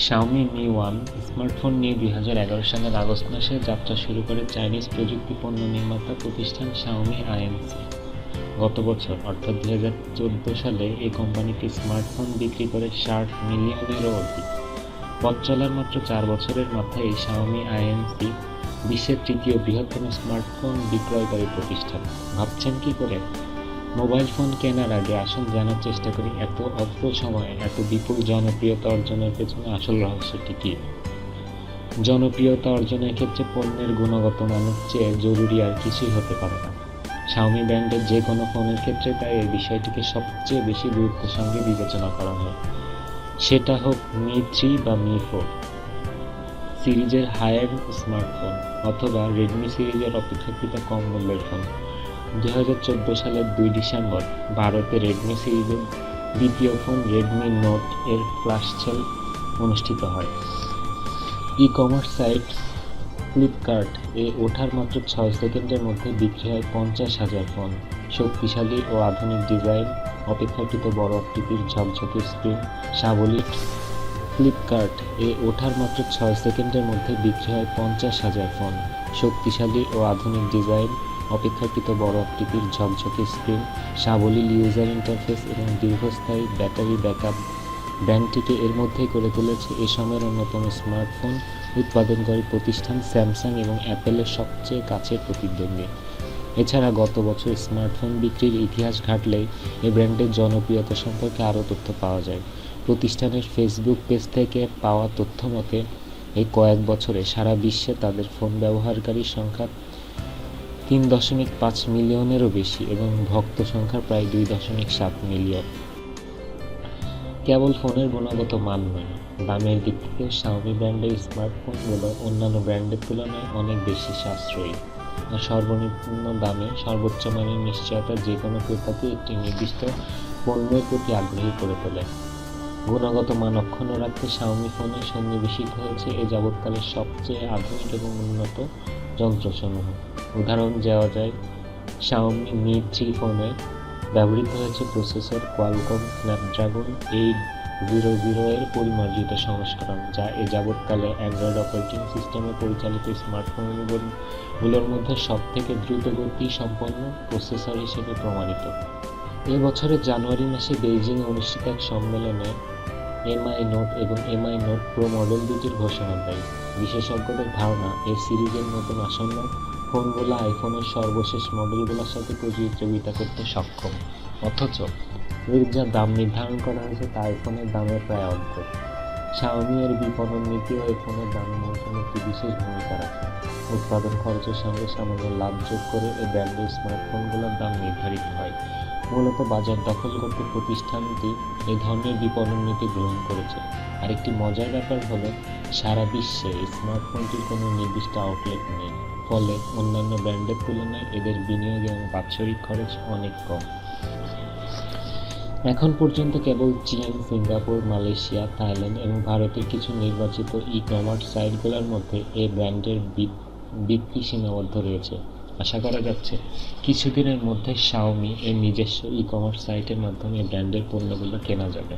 Xiaomi me 1 smartphone নিয়ে 2011 সালের August মাসে যাত্রা শুরু করে চাইনিজ প্রযুক্তি পণ্য নির্মাতা প্রতিষ্ঠান শাওমি আইএনসি। গত বছর অর্থাৎ 2014 সালে এই কোম্পানিটি স্মার্টফোন বিক্রি করে 60 মিলিয়নেরও অধিক। পথ চলার মাত্র 4 বছরের মাথায় এই শাওমি আইএনসি বিশ্বের তৃতীয় বৃহত্তম স্মার্টফোন বিক্রয়কারী প্রতিষ্ঠান। ভাবছেন কি করে? মোবাইল ফোন কেনার আগে আসুন জানার চেষ্টা করি এত অল্প সময়ে এত বিপুল জনপ্রিয়তা অর্জনের পেছনে আসল রহস্যটি কী। জনপ্রিয়তা অর্জনের ক্ষেত্রে পণ্যের গুণগত মানের চেয়ে জরুরি আর কিছুই হতে পারে না। শাওমি ব্র্যান্ডের যে কোনো ফোনের ক্ষেত্রে তাই এই বিষয়টিকে সবচেয়ে বেশি গুরুত্বের সঙ্গে বিবেচনা করা হয়। সেটা হোক মি 3 বা মি 4 সিরিজের হায়ার স্মার্টফোন অথবা রেডমি সিরিজের অপেক্ষাকৃত কম মূল্যের ফোন। 2014 সালের 2 ডিসেম্বর ভারতে রেডমি সিরিজের দ্বিতীয় ফোন রেডমি নোট এর ফ্ল্যাশ সেল অনুষ্ঠিত হয়। ই-কমার্স সাইট ফ্লিপকার্ট এ ওঠার মাত্র 6 সেকেন্ডের মধ্যে বিক্রি হয় 50,000 ফোন। শক্তিশালী ও আধুনিক ডিজাইন, অপেক্ষাকৃত বড় আকৃতির ঝকঝকে স্ক্রিন, সাবলীল। ফ্লিপকার্ট এ ওঠার মাত্র 6 সেকেন্ডের মধ্যে বিক্রি হয় 50,000 ফোন। শক্তিশালী ও আধুনিক ডিজাইন, অপেক্ষাকৃত বড় আকৃতির ঝকঝকে স্ক্রিন, সাবলীল ইউজার ইন্টারফেস এবং দীর্ঘস্থায়ী ব্যাটারি ব্যাকআপ ব্র্যান্ডটিকে এর মধ্যেই করে তুলেছে এ সময়ের অন্যতম স্মার্টফোন উৎপাদনকারী প্রতিষ্ঠান স্যামসাং এবং অ্যাপলের সবচেয়ে কাছের প্রতিদ্বন্দ্বী। এছাড়া গত বছর স্মার্টফোন বিক্রির ইতিহাস ঘাঁটলেই এ ব্র্যান্ডের জনপ্রিয়তা সম্পর্কে আরও তথ্য পাওয়া যায়। প্রতিষ্ঠানের ফেসবুক পেজ থেকে পাওয়া তথ্য মতে এই কয়েক বছরে সারা বিশ্বে তাদের ফোন ব্যবহারকারীর সংখ্যা 3.5 মিলিয়নেরও বেশি এবং ভক্ত সংখ্যা প্রায় 2.7 মিলিয়ন। কেবল ফোনের গুণগত মান নয়, দামের দিক থেকেও শাওমি ব্র্যান্ডের স্মার্টফোনগুলো অন্যান্য ব্র্যান্ডের তুলনায় অনেক বেশি সাশ্রয়ী। আর সর্বনিম্ন দামে সর্বোচ্চ মানের নিশ্চয়তা যে কোনো ক্রেতাকে একটি নির্দিষ্ট পণ্যের প্রতি আগ্রহী করে তোলে। গুণগত মান অক্ষুণ্ণ রাখতে শাওমি ফোনে সন্নিবেশিত হয়েছে এ যাবৎকালের সবচেয়ে আধুনিক এবং উন্নত যন্ত্রসমূহ। উদাহরণ দেওয়া যায়, শাওমি মি 3 ফোনে ব্যবহৃত হয়েছে প্রসেসর কোয়ালকম স্ন্যাপড্রাগন 800 এর পরিমার্জিত সংস্করণ, যা এ যাবৎকালে অ্যান্ড্রয়েড অপারেটিং সিস্টেমে পরিচালিত স্মার্টফোনগুলোর মধ্যে সবথেকে দ্রুতগতি সম্পন্ন প্রসেসর হিসেবে প্রমাণিত। এ বছরের জানুয়ারি মাসে বেইজিংয়ে অনুষ্ঠিত এক সম্মেলনে এমআই নোট এবং এমআই নোট প্রো মডেল দুটির ঘোষণা দেয়। বিশেষজ্ঞদের ধারণা, এই সিরিজের নতুন আসন্ন ফোনগুলো আইফোনের সর্বশেষ মডেলগুলোর সাথে প্রতিযোগিতা করতে সক্ষম, অথচ এর যা দাম নির্ধারণ করা হয়েছে তা আইফোনের দামের প্রায় অর্ধেক। শাওমি এর বিপণন নীতিও এই ফোনের দাম নিয়ন্ত্রণে একটি বিশেষ ভূমিকা রাখে। উৎপাদন খরচের সঙ্গে সামান্য লাভ যোগ করে এই ব্র্যান্ডের স্মার্টফোনগুলোর দাম নির্ধারিত হয়। মূলত বাজার দখল করতে প্রতিষ্ঠানটি এই ধরনের বিপণন নীতি গ্রহণ করেছে। আরেকটি মজার ব্যাপার হলো, সারা বিশ্বে এই স্মার্টফোনটির কোনো নির্দিষ্ট আউটলেট নেই, ফলে অন্যান্য ব্র্যান্ডের তুলনায় এদের বিনিয়োগ এবং বাৎসরিক খরচ অনেক কম। এখন পর্যন্ত কেবল চীন, সিঙ্গাপুর, মালয়েশিয়া, থাইল্যান্ড এবং ভারতের কিছু নির্বাচিত ই-কমার্স সাইটগুলোর মধ্যে এই ব্র্যান্ডের বিক্রি সীমাবদ্ধ রয়েছে। আশা করা যাচ্ছে কিছুদিনের মধ্যে শাওমি এর নিজস্ব ই-কমার্স সাইটের মাধ্যমে ব্র্যান্ডের পণ্যগুলো কেনা যাবে।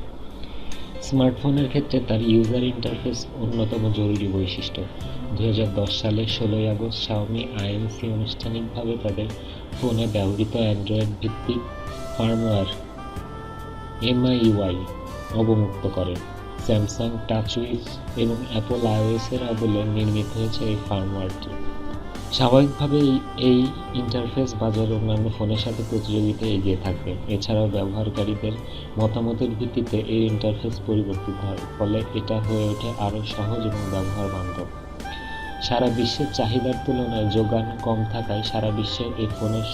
স্মার্টফোনের ক্ষেত্রে তার ইউজার ইন্টারফেস অন্যতম জরুরি বৈশিষ্ট্য। 2010 সালের 16 আগস্ট শাওমি আইএনসি আনুষ্ঠানিকভাবে তাদের ফোনে ব্যবহৃত অ্যান্ড্রয়েড ভিত্তিক ফার্মওয়্যার এমআইইউআই অবমুক্ত করে। স্যামসাং টাচউইজ এবং অ্যাপল আইওএস-এর আদলে নির্মিত হয়েছে এই ফার্মওয়্যারটি। স্বাভাবিকভাবেই এই ইন্টারফেস বাজারে অন্যান্য ফোনের সাথে প্রতিযোগিতায় এগিয়ে থাকবে। এছাড়াও ব্যবহারকারীদের মতামতের ভিত্তিতে এই ইন্টারফেস পরিবর্তিত হয়, ফলে এটা হয়ে ওঠে আরও সহজ এবং ব্যবহার বান্ধব। সারা বিশ্বের চাহিদার তুলনায় যোগান কম থাকায় সারা বিশ্বের এই ফোনের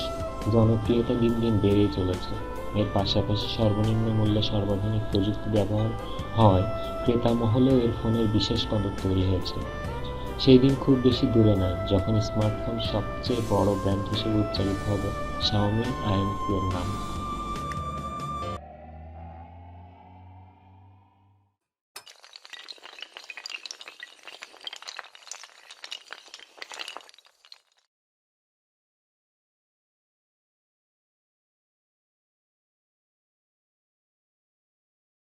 জনপ্রিয়তা দিন দিন বেড়েই চলেছে। এর পাশাপাশি সর্বনিম্ন মূল্যে সর্বাধুনিক প্রযুক্তি ব্যবহার হয় ক্রেতা মহলেও এর ফোনের বিশেষ কদর তৈরি হয়েছে। সেই দিন খুব বেশি দূরে নয় যখন স্মার্টফোন সবচেয়ে বড় ব্র্যান্ড হিসেবে উচ্চারিত হবে শাওমি আইএনসি এর নাম।